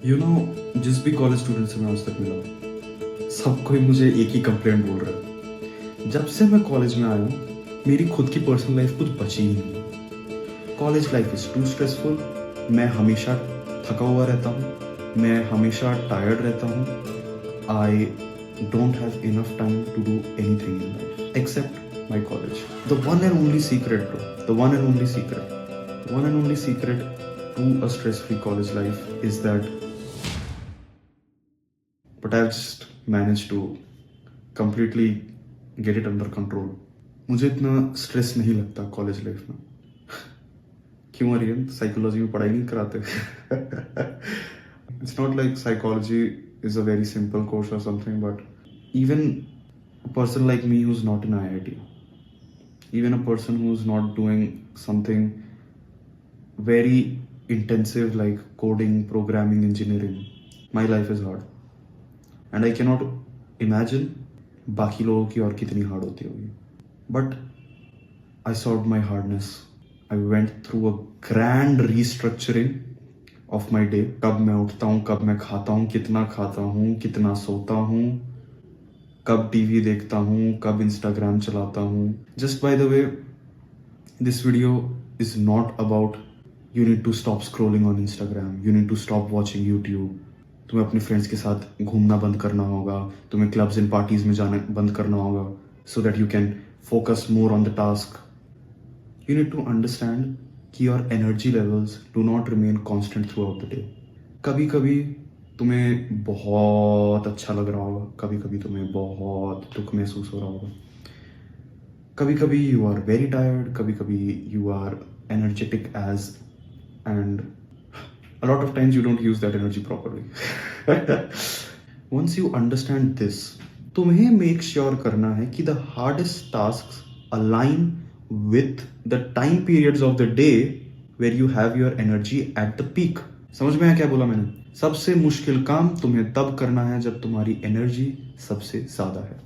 जिस भी college student से मैं आज तक मिला, सब कोई मुझे एक ही कंप्लेंट बोल रहा है। जब से मैं कॉलेज में आया हूँ, मेरी खुद की पर्सनल लाइफ कुछ बची ही नहीं है। College life is too stressful. मैं हमेशा थका हुआ रहता हूँ, मैं हमेशा टायर्ड रहता हूँ। I don't have enough time to do anything in life except my college. The one and only secret bro, the one and only secret to a stress-free college life is that, but I've just managed to completely get it under control. मुझे इतना stress नहीं लगता college life में। क्यों Aryan, psychology में पढ़ाई नहीं कराते? It's not like psychology is a very simple course or something, but even a person like me who's not in IIT, even a person who's not doing something very intensive like coding, programming, engineering, my life is hard and I cannot imagine बाकी लोगों की और कितनी hard होती होगी। But I solve my hardness. I went through a grand restructuring of my day. कब मैं उठता हूँ, कब मैं खाता हूँ, कितना सोता हूँ, कब टीवी देखता हूँ, कब इंस्टाग्राम चलाता हूँ। Just by the way, this video is not about you need to stop scrolling on Instagram, you need to stop watching YouTube. तुम्हें अपने फ्रेंड्स के साथ घूमना बंद करना होगा, तुम्हें क्लब्स एंड पार्टीज में जाना बंद करना होगा, so that you can focus more on the task. You need to understand कि your energy levels do not remain constant throughout the day. कभी कभी तुम्हें बहुत अच्छा लग रहा होगा, कभी कभी तुम्हें बहुत दुख महसूस हो रहा होगा, कभी कभी you are very tired, कभी कभी you are energetic as, and a lot of times you don't use that energy properly. Once you understand this, तुम्हें make sure करना है कि the hardest tasks align with the time periods of the day where you have your energy at the peak. समझ में आया क्या बोला मैंने? सबसे मुश्किल काम तुम्हें तब करना है जब तुम्हारी एनर्जी सबसे ज्यादा है।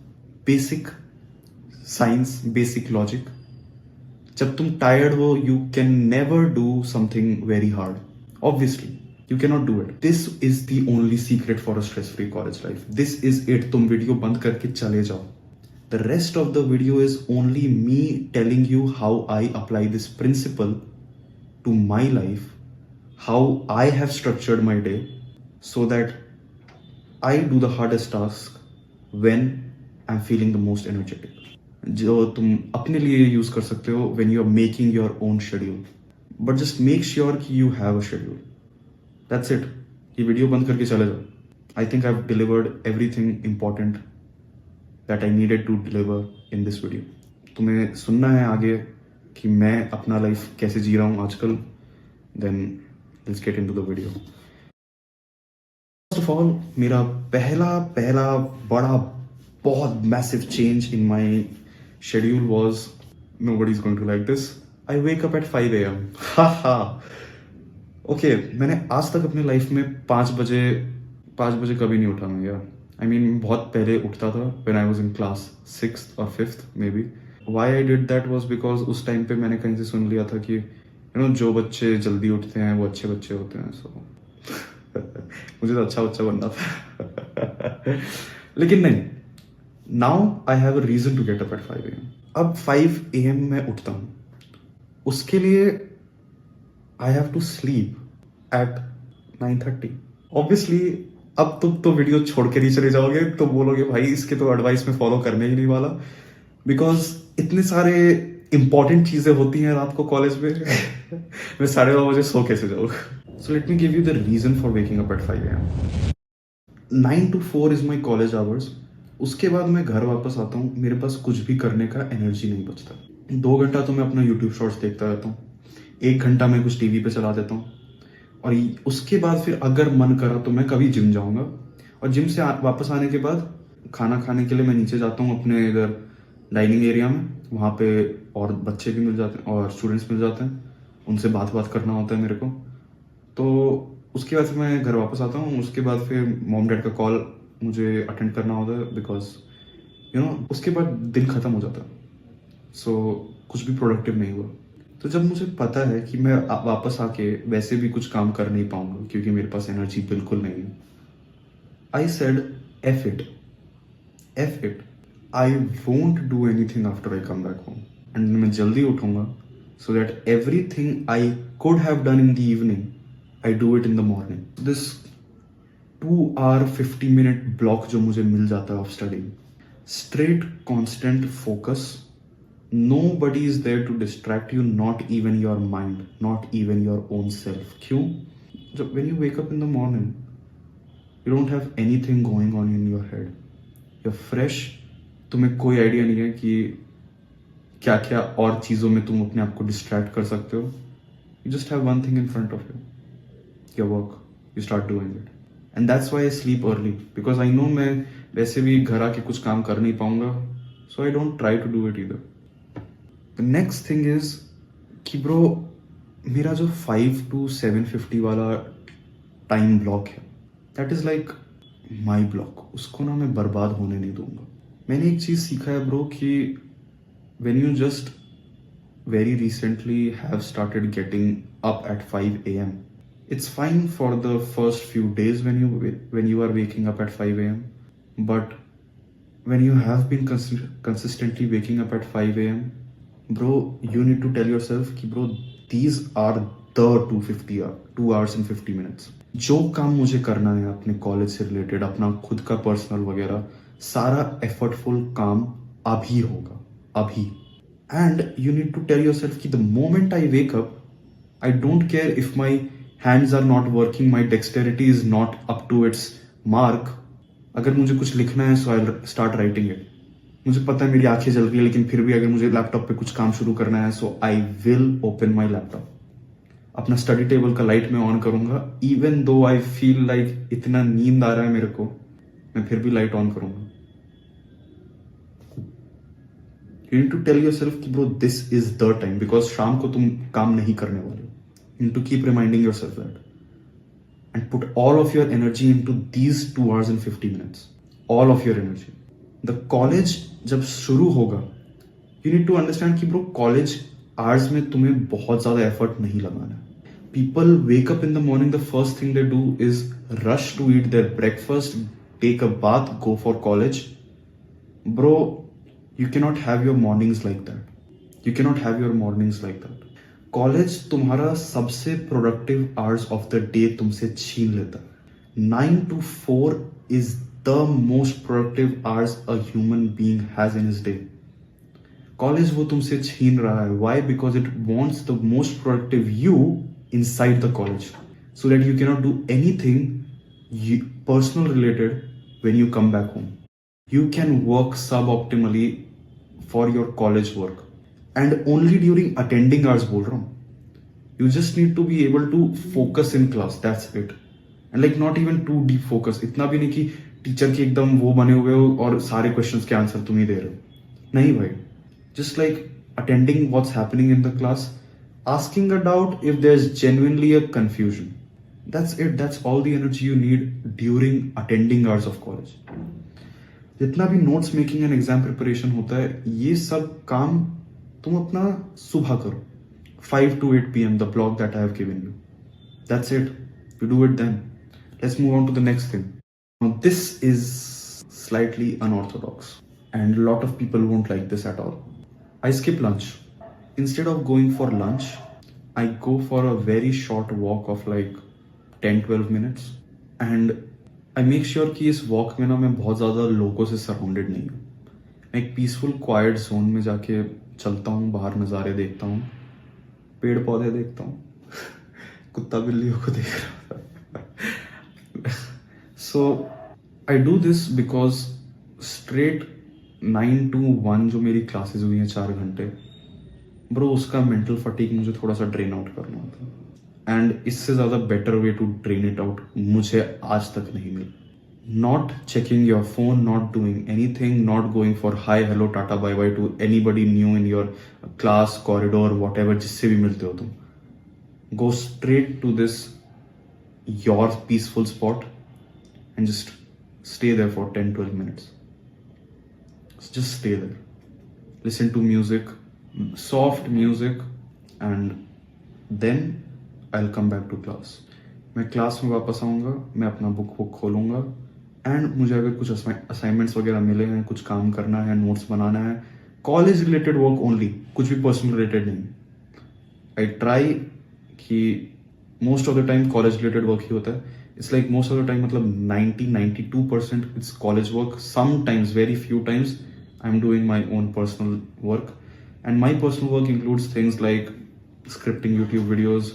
Basic science, basic logic. जब तुम टायर्ड हो, you can never do something very hard. Obviously you can not do it. This is the only secret for a stress free college life. This is it. तुम video बंद करके चले जाओ। The rest of the video is only me telling you how I apply this principle to my life, how I have structured my day, so that I do the hardest task when I am feeling the most energetic. जो तुम अपने लिए use कर सकते हो when you are making your own schedule. But just make sure कि you have a schedule. That's it. ये video बंद करके चले जाओ। I think I have delivered everything important that I needed to deliver in this video. तुम्हें सुनना है आगे कि मैं अपना लाइफ कैसे जी रहा हूँ आजकल, then let's get into the video. First of all, मेरा पहला पहला बड़ा बहुत massive change in my schedule was, nobody's going to like this, I wake up at 5 a.m. Ha. Okay, मैंने आज तक अपनी लाइफ में 5 बजे कभी नहीं उठा मैं यार। आई मीन बहुत पहले उठता था when I was in class 6th और 5th may be. Why I did that was because उस टाइम पे मैंने कहीं से सुन लिया था कि जो बच्चे जल्दी उठते हैं वो अच्छे बच्चे होते हैं। सो मुझे तो अच्छा बच्चा बनना था। लेकिन नहीं, now I have a reason to get up at 5 AM। अब 5 AM मैं उठता हूं, उसके लिए I have to sleep at 9:30। Obviously अब तुम तो वीडियो छोड़ के नहीं चले जाओगे, तो बोलोगे भाई इसके तो एडवाइस में फॉलो करने ही नहीं वाला, बिकॉज इतने सारे इंपॉर्टेंट चीजें होती हैं रात को कॉलेज में। मैं 9:30 सो कैसे जाऊँ? So let me give you the reason for waking up at 5 AM। 9 to 4 इज माई कॉलेज आवर्स। उसके बाद मैं घर वापस आता हूँ, मेरे पास कुछ भी करने का एनर्जी नहीं बचता। 2 घंटा तो मैं अपना यूट्यूब शॉर्ट्स देखता रहता हूँ, 1 घंटा मैं कुछ टीवी पे चला देता हूँ, और उसके बाद फिर अगर मन करा तो मैं कभी जिम जाऊँगा, और जिम से वापस आने के बाद खाना खाने के लिए मैं नीचे जाता हूँ अपने इधर डाइनिंग एरिया में। वहाँ पे और बच्चे भी मिल जाते हैं और स्टूडेंट्स मिल जाते हैं, उनसे बात करना होता है मेरे को। तो उसके बाद फिर मैं घर वापस आता हूँ। उसके बाद फिर मॉम डैड का कॉल मुझे अटेंड करना होता है, बिकॉज उसके बाद दिन खत्म हो जाता है। सो कुछ भी प्रोडक्टिव नहीं हुआ। तो जब मुझे पता है कि मैं वापस आके वैसे भी कुछ काम कर नहीं पाऊंगा क्योंकि मेरे पास एनर्जी बिल्कुल नहीं है, I said F it, F it, I won't do anything after I come back home and मैं जल्दी उठूंगा so that everything I could have done in the evening I do it in the morning. This 2 hour 50 minute block जो मुझे मिल जाता है of studying, straight constant focus, nobody is there to distract you, not even your mind, not even your own self। क्यों? जब when you wake up in the morning you don't have anything going on in your head, you're fresh, तुम्हें कोई idea नहीं है कि क्या क्या और चीज़ों में तुम अपने आप को डिस्ट्रैक्ट कर सकते हो। You just have one thing in front of you, your work, you start doing it and that's why I sleep early because I know मैं वैसे भी घर आके कुछ काम कर नहीं पाऊंगा, so I don't try to do it either। The next thing is कि ब्रो मेरा जो 5 to 7:50 वाला टाइम ब्लॉक है, that is like my block, उसको ना मैं बर्बाद होने नहीं दूंगा। मैंने एक चीज़ सीखा है ब्रो कि when you just very recently have started getting up at 5 a.m. It's fine for the first few days when you are waking up at 5 a.m. But when you have been consistently waking up at 5 a.m., bro, you need to tell yourself कि bro these are the 2 hours and 50 minutes। जो काम मुझे करना है अपने college से related, अपना खुद का पर्सनल वगैरह, सारा एफर्टफुल काम अभी होगा, अभी। And you need to tell yourself कि the moment I wake up I don't care if my hands are not working, my dexterity is not up to its mark. अगर मुझे कुछ लिखना है so I start writing it. मुझे पता है मेरी आंखें जल रही है लेकिन फिर भी अगर मुझे लैपटॉप पे कुछ काम शुरू करना है so I will open my laptop. अपना स्टडी टेबल का लाइट मैं ऑन करूंगा, even though I feel like इतना नींद आ रहा है मेरे को, मैं फिर भी लाइट ऑन करूंगा। You need to tell yourself कि bro this is the time, because शाम को तुम काम नहीं करने वाले। You need to keep reminding yourself that and put all of your energy into these 2 hours and 50 minutes, all of your energy. The college जब शुरू होगा, यू नीड टू अंडरस्टैंड कि ब्रो कॉलेज आवर्स में तुम्हें बहुत ज्यादा effort नहीं लगाना है। People wake up in the morning, the first thing they do is rush to eat their breakfast, take a bath, go for college. Bro, you cannot have your mornings like that. You cannot have your mornings like that. College तुम्हारा सबसे productive hours of the day तुमसे छीन लेता है। 9 to 4 is the most productive hours a human being has in his day. College वो तुमसे छीन रहा है। Why? Because it wants the most productive you inside the college so that you cannot do anything personal related when you come back home. You can work suboptimally for your college work and only during attending hours बोल रहा हूँ। You just need to be able to focus in class, that's it, and like not even too deep focus, इतना भी नहीं कि teacher के एकदम वो बने हुए हो और सारे क्वेश्चंस के आंसर तुम ही दे रहे हो। नहीं भाई, just like attending what's happening in the class, asking a doubt if there's genuinely a confusion. That's it. That's all the energy you need during attending hours of college. जितना भी notes making and exam preparation होता है, ये सब काम तुम अपना सुबह करो, 5 to 8 p.m. the block that I have given you. That's it. You do it then. Let's move on to the next thing. Now this is slightly unorthodox and a lot of people won't like this at all. I skip lunch. Instead of going for lunch, I go for a very short walk of like 10-12 minutes and I make sure कि इस walk में ना मैं बहुत ज़्यादा लोगों से surrounded नहीं हूँ। मैं एक पीसफुल क्वाइट जोन में जाके चलता हूँ, बाहर नज़ारे देखता हूँ, पेड़ पौधे देखता हूँ कुत्ता बिल्लियों को देख रहा था। So I do this because straight 9 to 1 जो मेरी क्लासेस हुई हैं 4 घंटे, ब्रो उसका मेंटल फटीक मुझे थोड़ा सा ड्रेन आउट करना होता है एंड इससे ज़्यादा better way to drain it out मुझे आज तक नहीं मिला। Not checking your phone, not doing anything, not going for hi hello tata bye bye to anybody new in your class, corridor, whatever, जिससे भी मिलते हो तुम। Go straight to this your peaceful spot and just stay there for 10-12 minutes. Just stay there. Listen to music, soft music, and then I will come back to class. मैं class में वापस आऊँगा, मैं अपना बुक खोलूँगा and मुझे अगर कुछ असाइनमेंट्स वगैरह मिले हैं, कुछ काम करना है, नोट्स बनाना है, कॉलेज रिलेटेड वर्क ओनली, कुछ भी पर्सनल रिलेटेड नहीं. आई ट्राई कि most of the time college related work ही होता है. It's like most of the time मतलब 92% it's college work. Sometimes, very few times I am doing my own personal work. And my personal work includes things like scripting YouTube videos,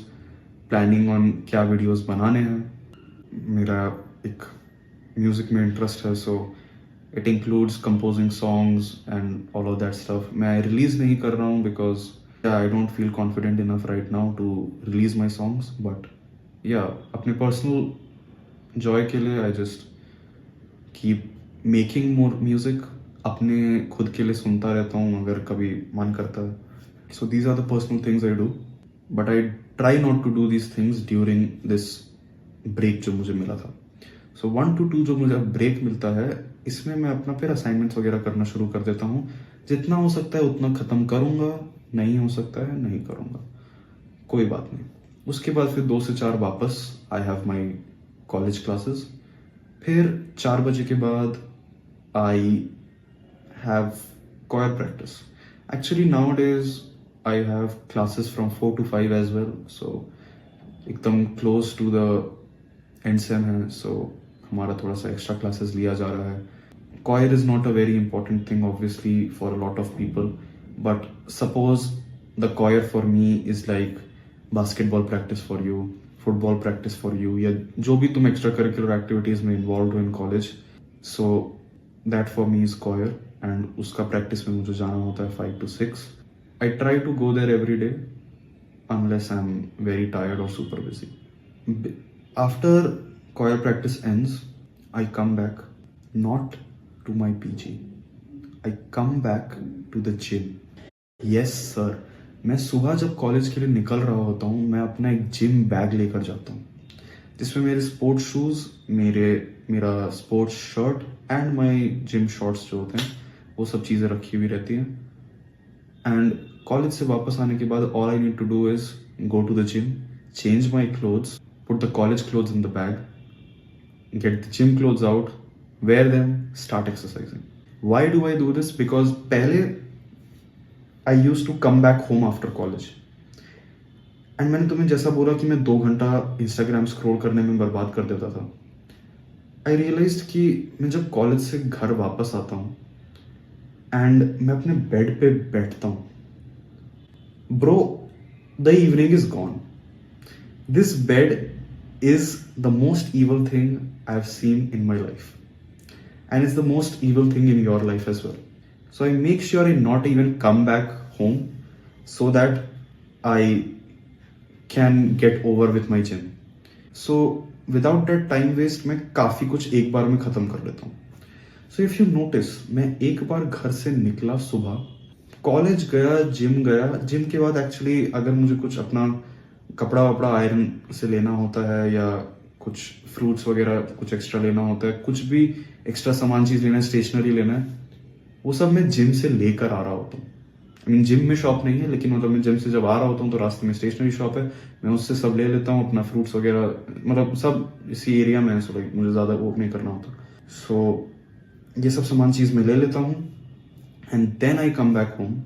planning on क्या videos बनाने हैं. मेरा एक music में interest है, so it includes composing songs and all of that stuff. मैं release नहीं कर रहा हूँ because I don't feel confident enough right now to release my songs. But या अपने पर्सनल जॉय के लिए I just keep making more music. अपने खुद के लिए सुनता रहता हूँ अगर कभी मन करता है. So these are the personal things I do, but I try not to do these things during this break जो मुझे मिला था. सो 1 to 2 जो मुझे ब्रेक मिलता है, इसमें मैं अपना फिर असाइनमेंट्स वगैरह करना शुरू कर देता हूँ. जितना हो सकता है उतना ख़त्म करूँगा, नहीं हो सकता है नहीं करूँगा, कोई बात नहीं. उसके बाद फिर 2 से 4 वापस I have my college classes. फिर 4 बजे के बाद I have choir practice. Actually nowadays I have classes from 4 to 5 as well, so एकदम close to the end sem है, so हमारा थोड़ा सा एक्स्ट्रा क्लासेस लिया जा रहा है. Choir is not a very important thing obviously for a lot of people, but suppose the choir for me is like basketball practice for you, football practice for you, या जो भी तुम extracurricular activities में involve हो in college, so that for me is choir. And उसका practice में मुझे जाना होता है 5 to 6. I try to go there every day unless I'm very tired or super busy. After choir practice ends, I come back not to my PG. I come back to the gym. Yes sir, मैं सुबह जब college के लिए निकल रहा होता हूँ, मैं अपना एक जिम बैग लेकर जाता हूँ जिसमें मेरे स्पोर्ट्स शूज, मेरा sports shirt and my gym shorts जो होते हैं वो सब चीज़ें रखी हुई रहती हैं. एंड कॉलेज से वापस आने के बाद all I need to do is go to the gym, change my clothes, put the college clothes in the bag, get the gym clothes out, wear them, start exercising. Why do I do this? Because पहले I used to come back home after college. And मैंने तुम्हें जैसा बोला कि मैं 2 घंटा Instagram scroll करने में बर्बाद कर देता था. आई रियलाइज कि मैं जब कॉलेज से घर वापस आता हूँ एंड मैं अपने बेड पे बैठता हूँ, bro the evening is gone. This bed is the most evil thing I have seen in my life. And it's the most evil thing in your life as well. So I make sure I not even come back home so that I can get over with my gym. So without that time waste, मैं काफी कुछ एक बार में खत्म कर लेता हूँ. So if you notice, मैं एक बार घर से निकला सुबह, कॉलेज गया, जिम गया, जिम के बाद एक्चुअली अगर मुझे कुछ अपना कपड़ा वपड़ा आयरन से लेना होता है या कुछ फ्रूट्स वगैरह कुछ एक्स्ट्रा लेना होता है, कुछ भी एक्स्ट्रा सामान चीज लेना है, स्टेशनरी लेना है, वो सब मैं जिम से लेकर आ रहा होता हूँ. आई मीन जिम में शॉप नहीं है, लेकिन मतलब मैं जिम से जब आ रहा होता हूँ तो रास्ते में स्टेशनरी शॉप है, मैं उससे सब ले लेता हूँ, अपना फ्रूट्स वगैरह, मतलब सब इसी एरिया में है, सो लाइक मुझे ज़्यादा वो नहीं करना होता. सो ये सब सामान चीज़ मैं ले लेता हूँ and then I come back home.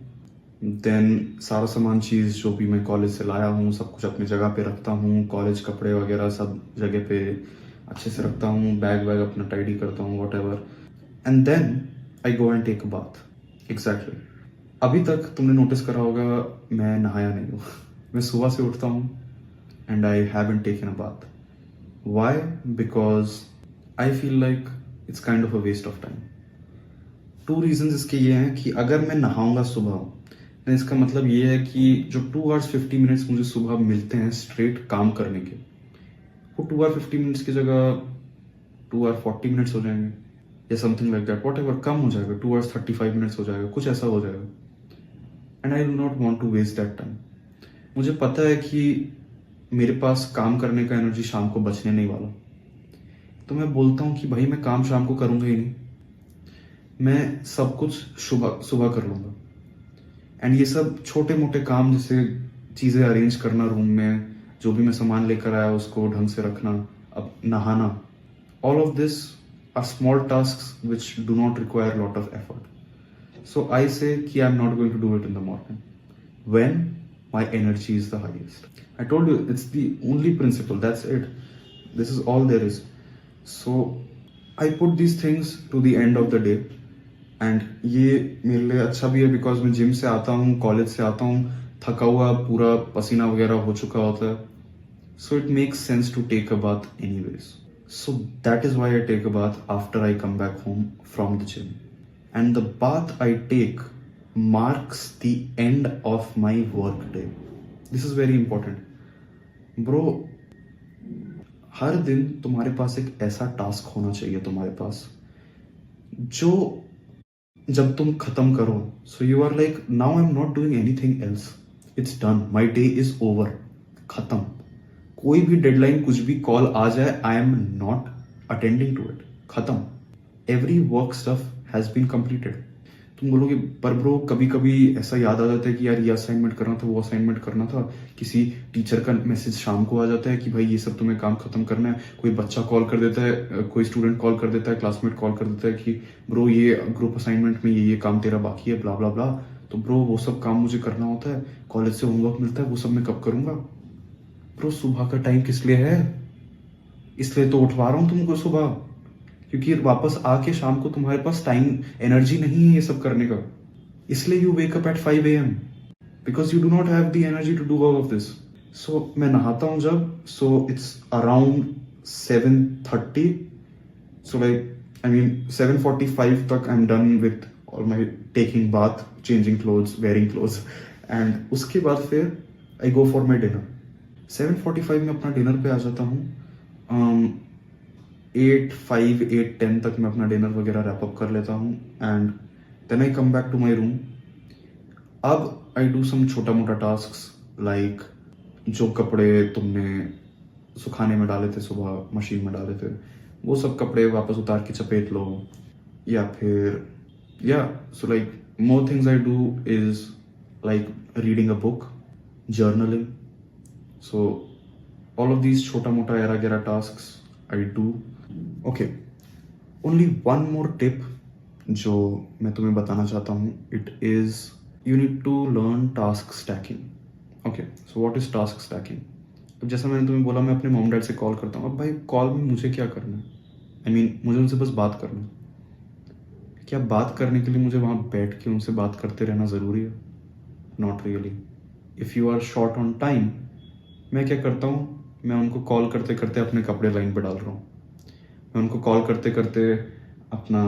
Then सारा सामान चीज़ जो भी मैं कॉलेज से लाया हूँ सब कुछ अपनी जगह पे रखता हूँ, कॉलेज कपड़े वगैरह सब जगह पे अच्छे से रखता हूँ, बैग वैग अपना टाइडी करता हूँ, whatever. And then I go and take a bath. Exactly. अभी तक तुमने नोटिस करा होगा मैं नहाया नहीं हूँ. मैं सुबह से उठता हूँ and I haven't taken a bath. Why? Because I feel like it's kind of a waste of time. 2 reasons इसके ये हैं कि अगर मैं नहाऊंगा सुबह, इसका मतलब ये है कि जो 2 hours 50 minutes मुझे सुबह मिलते हैं स्ट्रेट काम करने के, वो 2 hours 50 minutes की जगह 2 hours 40 minutes हो जाएंगे या something like that, whatever, कम हो जाएगा, 2 hours 35 minutes हो जाएगा, कुछ ऐसा हो जाएगा. And I do not want to waste that time. मुझे पता है कि मेरे पास काम करने का एनर्जी शाम को बचने नहीं वाला, तो मैं बोलता हूँ कि भाई मैं काम शाम को करूंगा ही नहीं, मैं सब कुछ सुबह कर लूंगा. एंड ये सब छोटे मोटे काम जैसे चीज़ें अरेंज करना रूम में, जो भी मैं सामान लेकर आया उसको ढंग से रखना, अब नहाना, all of this are small tasks which do not require a lot of effort. So I say कि I'm not going to do it in the morning when my energy is the highest. I told you it's the only principle, that's it. This is all there is. So I put these things to the end of the day and ये मेरे लिए अच्छा भी है because मैं gym से आता हूँ, कॉलेज से आता हूँ, थका हुआ, पूरा पसीना वगैरह हो चुका होता है. So it makes sense to take a bath anyways. So that is why I take a bath after I come back home from the gym. And the bath I take marks the end of my work day. This is very important. Bro, हर दिन तुम्हारे पास एक ऐसा task होना चाहिए तुम्हारे पास जो जब तुम खत्म करो, so you are like now I am not doing anything else, it's done, my day is over, खत्म. कोई भी डेडलाइन, कुछ भी कॉल आ जाए, I am not attending to it, खत्म. Every work stuff has been completed. तुम बोलोगे पर ब्रो कभी कभी ऐसा याद आ जाता है कि यार ये असाइनमेंट करना था, वो असाइनमेंट करना था, किसी टीचर का मैसेज शाम को आ जाता है कि भाई ये सब तुम्हें काम खत्म करना है, कोई बच्चा कॉल कर देता है, कोई स्टूडेंट कॉल कर देता है, क्लासमेट कॉल कर देता है कि ब्रो ये ग्रुप असाइनमेंट में ये काम तेरा बाकी है, ब्ला ब्ला ब्ला. तो ब्रो वो सब काम मुझे करना होता है, कॉलेज से होमवर्क मिलता है, वो सब मैं कब करूंगा. ब्रो सुबह का टाइम किस लिए है, इसलिए तो उठवा रहा हूँ तुमको सुबह, क्योंकि वापस आके शाम को तुम्हारे पास टाइम, एनर्जी नहीं है ये सब करने का. इसलिए you wake up at 5 AM because you do not have the energy to do all of this. So मैं नहाता हूँ जब, so it's around 7:30, so like I mean 7:45 तक I am done with all my taking bath, changing clothes, wearing clothes, and उसके बाद फिर आई go for my dinner. 7:45 में अपना डिनर पे आ जाता हूँ. 8:10 तक मैं अपना डिनर वगैरह रैप अप कर लेता हूँ and then I come back to my room. अब आई डू सम छोटा मोटा टास्क लाइक जो कपड़े तुमने सुखाने में डाले थे, सुबह मशीन में डाले थे, वो सब कपड़े वापस उतार के चपेट लो, या फिर so like more things I do is like reading a book, journaling. So all of these छोटा मोटा एरा गेरा task I do. Okay, only one more tip जो मैं तुम्हें बताना चाहता हूँ. It is you need to learn task stacking. Okay, so what is task stacking? अब जैसा मैंने तुम्हें बोला, मैं अपने मॉम डैड से कॉल करता हूँ. अब भाई कॉल में मुझे क्या करना है, I mean, मुझे उनसे बस बात करना है. क्या बात करने के लिए मुझे वहाँ बैठ के उनसे बात करते रहना ज़रूरी है? Not really. If you are short on time, मैं क्या करता हूँ, मैं उनको कॉल करते करते अपने कपड़े लाइन पे डाल रहा हूँ, मैं उनको कॉल करते करते अपना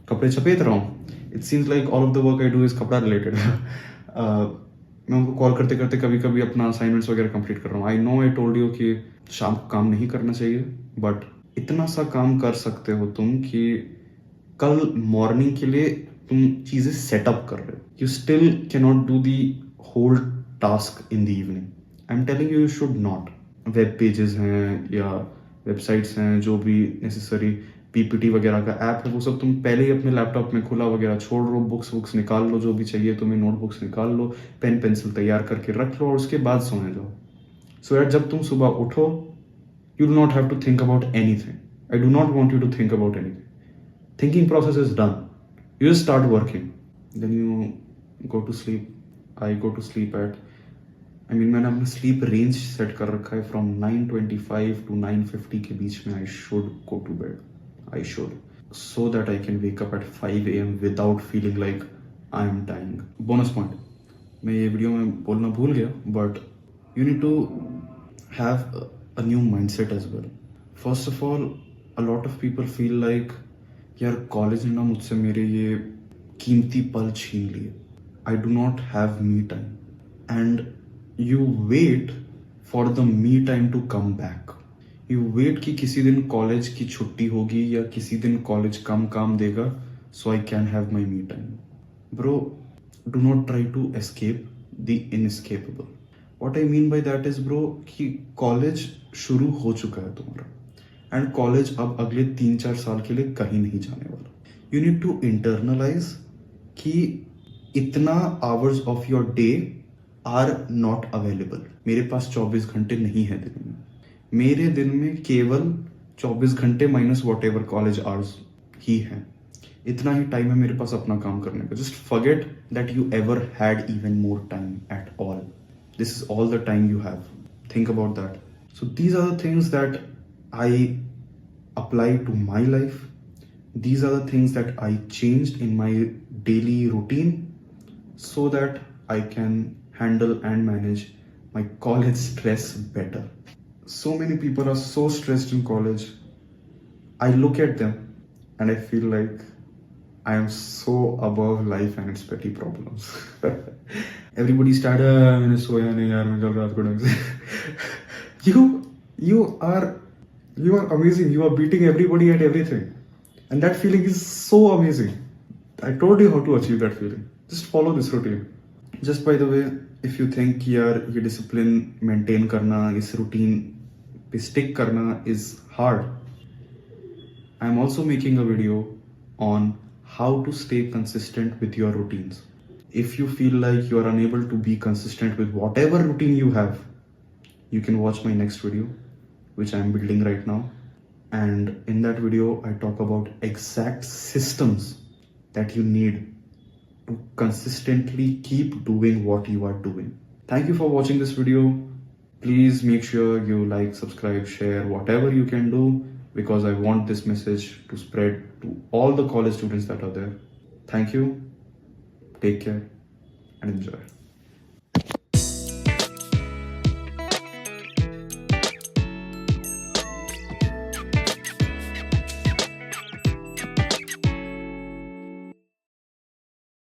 कपड़े चपेट रहा हूँ. It seems like all of the work I do is कपड़ा रिलेटेड. मैं उनको कॉल करते करते कभी कभी अपना असाइनमेंट्स वगैरह कंप्लीट कर रहा हूँ. I know I told you कि शाम को काम नहीं करना चाहिए, बट इतना सा काम कर सकते हो तुम कि कल मॉर्निंग के लिए तुम चीज़ें सेटअप कर रहे हो. You still can not do the whole task in the evening. I am telling you should not. Web pages हैं या वेबसाइट्स हैं, जो भी नेसेसरी पीपीटी वगैरह का ऐप है, वो सब तुम पहले ही अपने लैपटॉप में खुला वगैरह छोड़ लो, बुक्स निकाल लो, जो भी चाहिए तुम्हें, नोटबुक्स निकाल लो, पेन पेंसिल तैयार करके रख लो और उसके बाद सोने जाओ. सो दैट जब तुम सुबह उठो, you do not have to think about anything. I do not want you to think about anything. Thinking process is done. You start working, then you go to sleep. I go to sleep at, मैंने अपना sleep range set कर रखा है from 9:25 to 9:50 के बीच में. I should go to bed, I should, so that I can wake up at 5 AM without feeling like I am dying. Bonus point मैं ये वीडियो में बोलना भूल गया, but you need to have a new mindset as well. First of all, a lot of people feel like यार college ने ना मुझसे मेरे ये कीमती पल छीन लिए. I do not have me time and you wait for the me time to come back. You wait कि किसी दिन कॉलेज की छुट्टी होगी या किसी दिन कॉलेज कम काम देगा, so I can have my me time. Bro, do not try to escape the inescapable. What I mean by that is bro कि कॉलेज शुरू हो चुका है तुम्हारा एंड कॉलेज अब अगले 3-4 साल के लिए कहीं नहीं जाने वाला. You need to internalize कि इतना hours of your day are not available. मेरे पास 24 घंटे नहीं है दिन में. मेरे दिन में केवल 24 घंटे minus whatever college hours ही है. इतना ही टाइम है मेरे पास अपना काम करने का. Just forget that you ever had even more time at all. This is all the time you have. Think about that. So these are the things that I apply to my life. These are the things that I changed in my daily routine so that I can handle and manage my college stress better. So many people are so stressed in college. I look at them and I feel like I am so above life and its petty problems. Everybody started, मैंने सोया नहीं यार, मैं कल रात को ढंग से. You are amazing. You are beating everybody at everything, and that feeling is so amazing. I told you how to achieve that feeling. Just follow this routine. Just by the way, if you think यार ये discipline maintain करना, इस routine पे stick करना is hard, I am also making a video on how to stay consistent with your routines. If you feel like you are unable to be consistent with whatever routine you have, you can watch my next video, which I am building right now. And in that video, I talk about exact systems that you need to consistently keep doing what you are doing. Thank you for watching this video. Please make sure you like, subscribe, share, whatever you can do, because I want this message to spread to all the college students that are there. Thank you. Take care and enjoy.